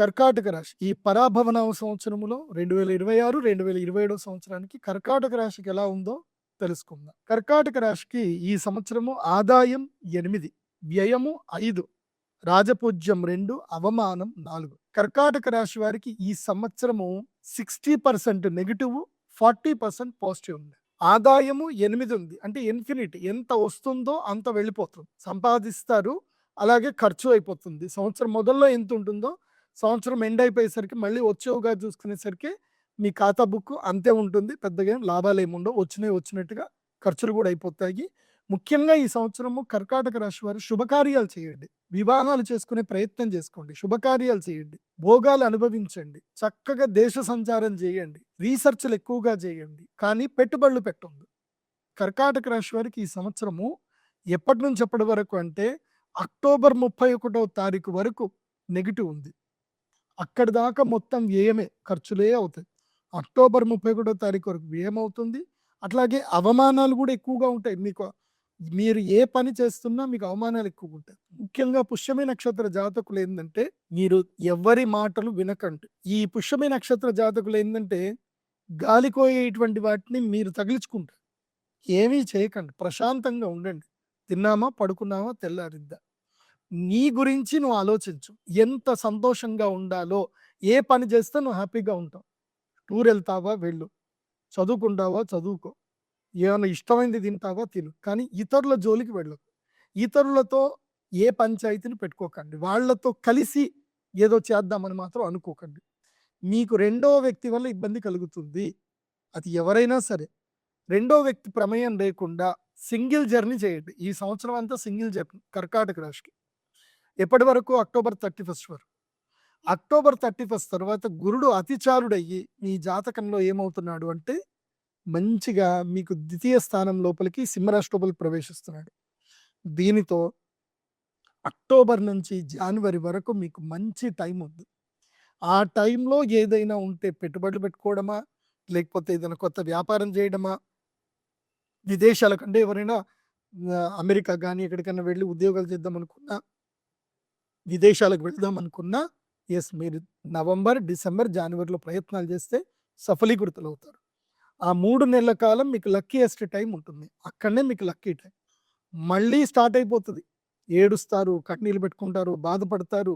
కర్కాటక రాశి ఈ పరాభవనామ సంవత్సరములో 2026, 2027 సంవత్సరానికి కర్కాటక రాశికి ఎలా ఉందో తెలుసుకుందాం. కర్కాటక రాశికి ఈ సంవత్సరము ఆదాయం 8, వ్యయము 5, రాజపూజ్యం 2, అవమానం 4. కర్కాటక రాశి వారికి ఈ సంవత్సరము 60% నెగటివ్, 40% పాజిటివ్ ఉంది. ఆదాయము 8 ఉంది. అంటే ఇన్ఫినిటీ, ఎంత వస్తుందో అంత వెళ్ళిపోతుంది. సంపాదిస్తారు, అలాగే ఖర్చు అయిపోతుంది. సంవత్సరం మొదల్లో ఎంత ఉంటుందో సంవత్సరం ఎండ్ అయిపోయేసరికి మళ్ళీ వచ్చే ఉగాది చూసుకునేసరికి మీ ఖాతా బుక్ అంతే ఉంటుంది. పెద్దగా ఏం లాభాలు ఏమి ఉండవు. వచ్చినవి వచ్చినట్టుగా ఖర్చులు కూడా అయిపోతాయి. ముఖ్యంగా ఈ సంవత్సరము కర్కాటక రాశి వారు శుభకార్యాలు చేయండి. వివాహాలు చేసుకునే ప్రయత్నం చేసుకోండి. శుభకార్యాలు చేయండి. భోగాలు అనుభవించండి. చక్కగా దేశ సంచారం చేయండి. రీసెర్చ్లు ఎక్కువగా చేయండి. కానీ పెట్టుబడులు పెట్టండి. కర్కాటక రాశి వారికి ఈ సంవత్సరము ఎప్పటి నుంచి ఎప్పటి వరకు అంటే అక్టోబర్ 31వ తారీఖు వరకు నెగిటివ్ ఉంది. అక్కడి దాకా మొత్తం వ్యయమే, ఖర్చులే అవుతాయి. అక్టోబర్ 31వ తారీఖు వరకు వ్యయం అవుతుంది. అట్లాగే అవమానాలు కూడా ఎక్కువగా ఉంటాయి. మీరు ఏ పని చేస్తున్నా మీకు అవమానాలు ఎక్కువగా ఉంటాయి. ముఖ్యంగా పుష్యమి నక్షత్ర జాతకులు ఏంటంటే మీరు ఎవరి మాటలు వినకండి. ఈ పుష్యమి నక్షత్ర జాతకులు ఏంటంటే గాలికోయేటువంటి వాటిని మీరు తగిలించుకుంటారు. ఏమీ చేయకండి, ప్రశాంతంగా ఉండండి. తిన్నామా, పడుకున్నామా, తెల్లారిద్దా. నీ గురించి నువ్వు ఆలోచించు. ఎంత సంతోషంగా ఉండాలో, ఏ పని చేస్తే నువ్వు హ్యాపీగా ఉంటావు. టూర్ వెళ్తావా వెళ్ళు, చదువుకుంటావా చదువుకో, ఏమైనా ఇష్టమైంది తింటావా తిను. కానీ ఇతరుల జోలికి వెళ్ళకు. ఇతరులతో ఏ పంచాయతీని పెట్టుకోకండి. వాళ్ళతో కలిసి ఏదో చేద్దామని మాత్రం అనుకోకండి. మీకు రెండో వ్యక్తి వల్ల ఇబ్బంది కలుగుతుంది. అది ఎవరైనా సరే రెండో వ్యక్తి ప్రమేయం లేకుండా సింగిల్ జర్నీ చేయండి. ఈ సంవత్సరం అంతా సింగిల్ జర్నీ కర్కాటక రాశికి. ఎప్పటి వరకు? అక్టోబర్ 31 వరకు. అక్టోబర్ 31 తర్వాత గురుడు అతిచారుడయ్యి మీ జాతకంలో ఏమవుతున్నాడు అంటే మంచిగా మీకు ద్వితీయ స్థానం లోపలికి సింహరాశి ప్రవేశిస్తున్నాడు. దీనితో అక్టోబర్ నుంచి జనవరి వరకు మీకు మంచి టైం ఉంది. ఆ టైంలో ఏదైనా ఉంటే పెట్టుబడులు పెట్టుకోవడమా, లేకపోతే ఏదైనా కొత్త వ్యాపారం చేయడమా, విదేశాల కంటే ఎవరైనా అమెరికా కానీ ఎక్కడికైనా వెళ్ళి ఉద్యోగాలు చేద్దాం అనుకున్నా, విదేశాలకు వెళ్దాం అనుకున్నా, ఎస్ మీరు నవంబర్, డిసెంబర్, జనవరిలో ప్రయత్నాలు చేస్తే సఫలీకృతులు అవుతారు. ఆ 3 నెలల కాలం మీకు లక్కీయెస్ట్ టైం ఉంటుంది. అక్కడనే మీకు లక్కీ టైం. మళ్ళీ స్టార్ట్ అయిపోతుంది. ఏడుస్తారు, కన్నీళ్ళు పెట్టుకుంటారు, బాధపడతారు.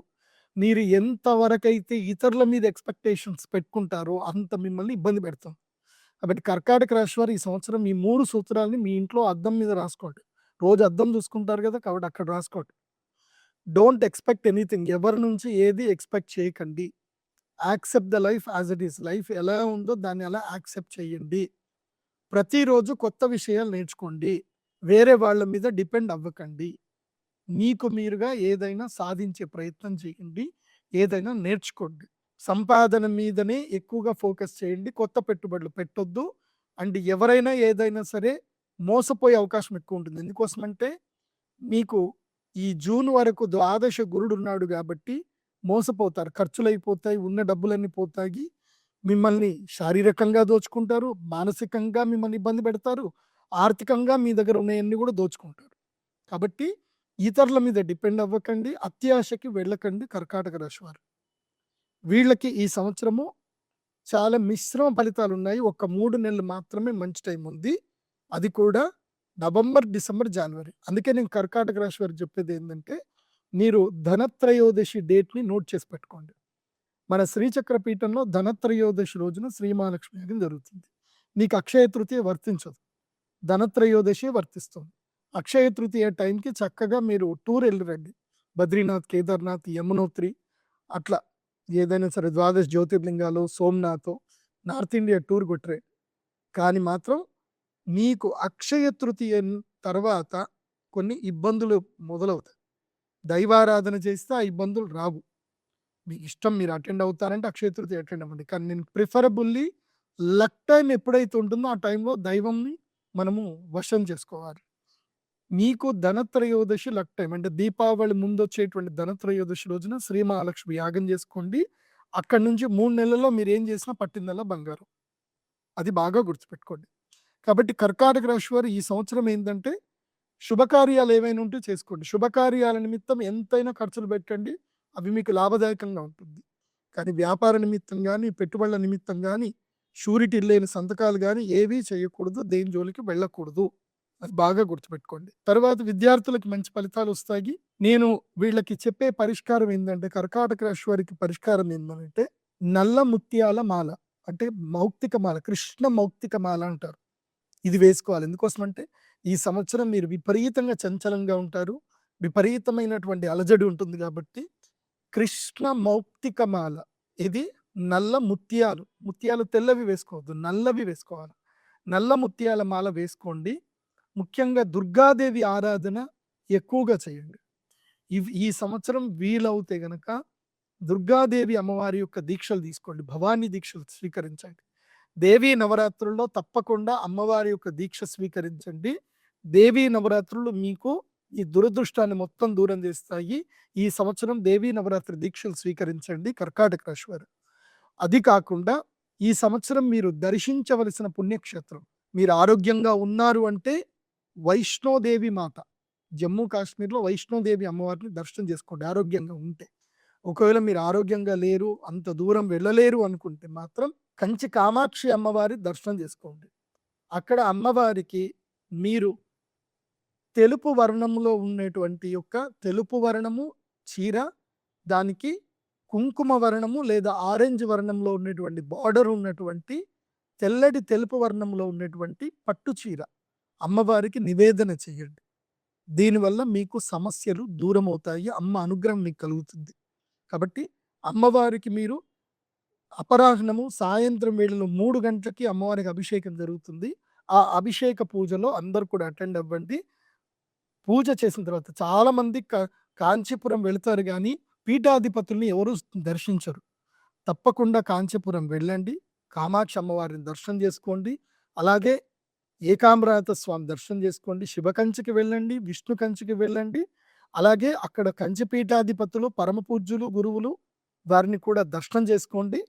మీరు ఎంతవరకైతే ఇతరుల మీద ఎక్స్పెక్టేషన్స్ పెట్టుకుంటారో అంత మిమ్మల్ని ఇబ్బంది పెడతాం. కాబట్టి కర్కాటక రాశి వారు ఈ సంవత్సరం ఈ 3 సూత్రాలని మీ ఇంట్లో అద్దం మీద రాసుకోండి. రోజు అద్దం చూసుకుంటారు కదా, కాబట్టి అక్కడ రాసుకోండి. Don't expect anything. ఎవరి నుంచి ఏది ఎక్స్పెక్ట్ చేయకండి. Accept the life as it is. Life ఎలా ఉందో దాన్ని అలా యాక్సెప్ట్ చేయండి. ప్రతిరోజు కొత్త విషయాలు నేర్చుకోండి. వేరే వాళ్ళ మీద డిపెండ్ అవ్వకండి. మీకు మీరుగా ఏదైనా సాధించే ప్రయత్నం చేయండి. ఏదైనా నేర్చుకోండి. సంపాదన మీదనే ఎక్కువగా ఫోకస్ చేయండి. కొత్త పెట్టుబడులు పెట్టొద్దు. అండ్ ఎవరైనా ఏదైనా సరే మోసపోయే అవకాశం ఎక్కువ ఉంటుంది. ఎందుకోసమంటే మీకు ఈ జూన్ వరకు ద్వాదశ గురుడు ఉన్నాడు కాబట్టి మోసపోతారు. ఖర్చులైపోతాయి, ఉన్న డబ్బులన్నీ పోతాయి. మిమ్మల్ని శారీరకంగా దోచుకుంటారు, మానసికంగా మిమ్మల్ని ఇబ్బంది పెడతారు, ఆర్థికంగా మీ దగ్గర ఉన్నవన్నీ కూడా దోచుకుంటారు. కాబట్టి ఇతరుల మీద డిపెండ్ అవ్వకండి. అత్యాశకి వెళ్ళకండి కర్కాటక రాశి వారు. వీళ్ళకి ఈ సంవత్సరము చాలా మిశ్రమ ఫలితాలు ఉన్నాయి. ఒక 3 నెలలు మాత్రమే మంచి టైం ఉంది. అది కూడా నవంబర్, డిసెంబర్, జనవరి. అందుకే నేను కర్కాటక రాశి వారికి చెప్పేది ఏంటంటే మీరు ధనత్రయోదశి డేట్ని నోట్ చేసి పెట్టుకోండి. మన శ్రీచక్ర పీఠంలో ధనత్రయోదశి రోజున శ్రీ మహాలక్ష్మి యాగం జరుగుతుంది. మీకు అక్షయ తృతీయ వర్తించదు, ధనత్రయోదశి వర్తిస్తుంది. అక్షయ తృతీయ టైంకి చక్కగా మీరు టూర్ వెళ్ళిరండి. బద్రీనాథ్, కేదార్నాథ్, యమునోత్రి, అట్లా ఏదైనా సరే ద్వాదశ జ్యోతిర్లింగాలు, సోమనాథ్, నార్త్ ఇండియా టూర్ కొట్టరే. కానీ మాత్రం మీకు అక్షయ తృతీయ తర్వాత కొన్ని ఇబ్బందులు మొదలవుతాయి. దైవారాధన చేస్తే ఆ ఇబ్బందులు రావు. మీకు ఇష్టం, మీరు అటెండ్ అవుతారంటే అక్షయ తృతీయ అటెండ్ అవ్వండి. కానీ నేను ప్రిఫరబుల్లీ లక్ టైం ఎప్పుడైతే ఉంటుందో ఆ టైంలో దైవంని మనము వశం చేసుకోవాలి. మీకు ధనత్రయోదశి లక్ టైం అంటే దీపావళి ముందు వచ్చేటువంటి ధనత్రయోదశి రోజున శ్రీ మహాలక్ష్మి యాగం చేసుకోండి. అక్కడి నుంచి 3 నెలల్లో మీరు ఏం చేసినా పట్టిందల్లా బంగారం. అది బాగా గుర్తుపెట్టుకోండి. కాబట్టి కర్కాటక రాశి వారు ఈ సంవత్సరం ఏంటంటే శుభకార్యాలు ఏవైనా ఉంటే చేసుకోండి. శుభకార్యాల నిమిత్తం ఎంతైనా ఖర్చులు పెట్టండి. అవి మీకు లాభదాయకంగా ఉంటుంది. కానీ వ్యాపార నిమిత్తం గాని, పెట్టుబడుల నిమిత్తం గాని, షూరిటీ లేని సంతకాలు గాని ఏవీ చేయకూడదు. దేని జోలికి వెళ్ళకూడదు. అది బాగా గుర్తుపెట్టుకోండి. తర్వాత విద్యార్థులకి మంచి ఫలితాలొస్తాయి. నేను వీళ్ళకి చెప్పే పరిష్కారం ఏందంటే, కర్కాటక రాశి వారికి పరిష్కారం ఏందనంటే, నల్ల ముత్యాల మాల. అంటే మౌక్తిక మాల. కృష్ణ మౌక్తిక మాల అంటారు. ఇది వేసుకోవాలి. ఎందుకోసమంటే, ఈ సంవత్సరం మీరు విపరీతంగా చంచలంగా ఉంటారు. విపరీతమైనటువంటి అలజడి ఉంటుంది గాబట్టి, కృష్ణ మౌక్తిక మాల. ఇది నల్ల ముత్యాలు. ముత్యాలు తెల్లవి వేసుకోవద్దు. నల్లవి వేసుకోవాలి. నల్ల ముత్యాల మాల వేసుకోండి. ముఖ్యంగా దుర్గాదేవి ఆరాధన ఎక్కువగా చేయండి. ఈ సంవత్సరం వీలవుతే గనక దుర్గాదేవి అమ్మవారి యొక్క దీక్షలు తీసుకోండి. భవానీ దీక్షలు స్వీకరించండి. దేవీ నవరాత్రుల్లో తప్పకుండా అమ్మవారి యొక్క దీక్ష స్వీకరించండి. దేవీ నవరాత్రులు మీకు ఈ దురదృష్టాన్ని మొత్తం దూరం చేస్తాయి. ఈ సంవత్సరం దేవీ నవరాత్రి దీక్షలు స్వీకరించండి కర్కాటక రాశి వారు. అది కాకుండా ఈ సంవత్సరం మీరు దర్శించవలసిన పుణ్యక్షేత్రం, మీరు ఆరోగ్యంగా ఉన్నారు అంటే వైష్ణోదేవి మాత, జమ్మూ కాశ్మీర్లో వైష్ణోదేవి అమ్మవారిని దర్శనం చేసుకోండి ఆరోగ్యంగా ఉంటే. ఒకవేళ మీరు ఆరోగ్యంగా లేరు, అంత దూరం వెళ్ళలేరు అనుకుంటే మాత్రం కంచి కామాక్షి అమ్మవారి దర్శనం చేసుకోండి. అక్కడ అమ్మవారికి మీరు తెలుపు వర్ణంలో ఉండేటువంటి తెలుపు వర్ణము చీర, దానికి కుంకుమ వర్ణము లేదా ఆరెంజ్ వర్ణంలో ఉన్నటువంటి బార్డర్ ఉన్నటువంటి తెల్లటి తెలుపు వర్ణంలో ఉన్నటువంటి పట్టు చీర అమ్మవారికి నివేదన చేయండి. దీనివల్ల మీకు సమస్యలు దూరం అవుతాయి. అమ్మ అనుగ్రహం మీకు కలుగుతుంది. కాబట్టి అమ్మవారికి మీరు అపరాహ్నము సాయంత్రం వేళలో 3 గంటలకి అమ్మవారికి అభిషేకం జరుగుతుంది. ఆ అభిషేక పూజలో అందరూ కూడా అటెండ్ అవ్వండి. పూజ చేసిన తర్వాత చాలామంది కాంచీపురం వెళతారు కానీ పీఠాధిపతుల్ని ఎవరు దర్శించరు. తప్పకుండా కాంచీపురం వెళ్ళండి. కామాక్షి అమ్మవారిని దర్శనం చేసుకోండి. అలాగే ఏకాంబరాత స్వామి దర్శనం చేసుకోండి. శివ కంచికి వెళ్ళండి, విష్ణు కంచికి వెళ్ళండి. అలాగే అక్కడ కంచి పీఠాధిపతులు, పరమ పూజ్యులు, గురువులు వారిని కూడా దర్శనం చేసుకోండి.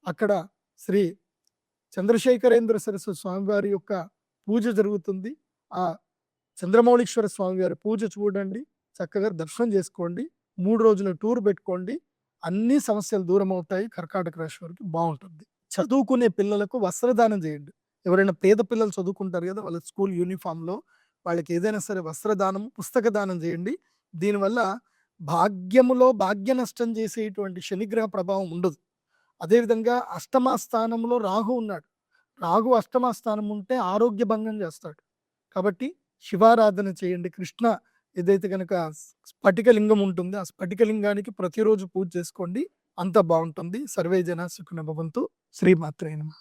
అక్కడ శ్రీ చంద్రశేఖరేంద్ర సరస్వతి స్వామివారి యొక్క పూజ జరుగుతుంది. ఆ చంద్రమౌళీశ్వర స్వామి వారి పూజ చూడండి. చక్కగా దర్శనం చేసుకోండి. 3 రోజుల టూర్ పెట్టుకోండి. అన్ని సమస్యలు దూరం అవుతాయి. కర్కాటక రాశి వారికి బాగుంటుంది. చదువుకునే పిల్లలకు వస్త్రదానం చేయండి. ఎవరైనా పేద పిల్లలు చదువుకుంటారు కదా, వాళ్ళ స్కూల్ యూనిఫామ్లో వాళ్ళకి ఏదైనా సరే వస్త్రదానం, పుస్తక దానం చేయండి. దీనివల్ల భాగ్యములో భాగ్య నష్టం చేసేటువంటి శనిగ్రహ ప్రభావం ఉండదు. అదేవిధంగా అష్టమ స్థానంలో రాహు ఉన్నాడు. రాహు అష్టమ స్థానం ఉంటే ఆరోగ్య భంగం చేస్తాడు. కాబట్టి శివారాధన చేయండి. కృష్ణ ఏదైతే కనుక స్ఫటికలింగం ఉంటుందో ఆ స్ఫటికలింగానికి ప్రతిరోజు పూజ చేసుకోండి. అంతా బాగుంటుంది. సర్వే జన సుఖినో భవంతు. శ్రీమాత్రే నమః.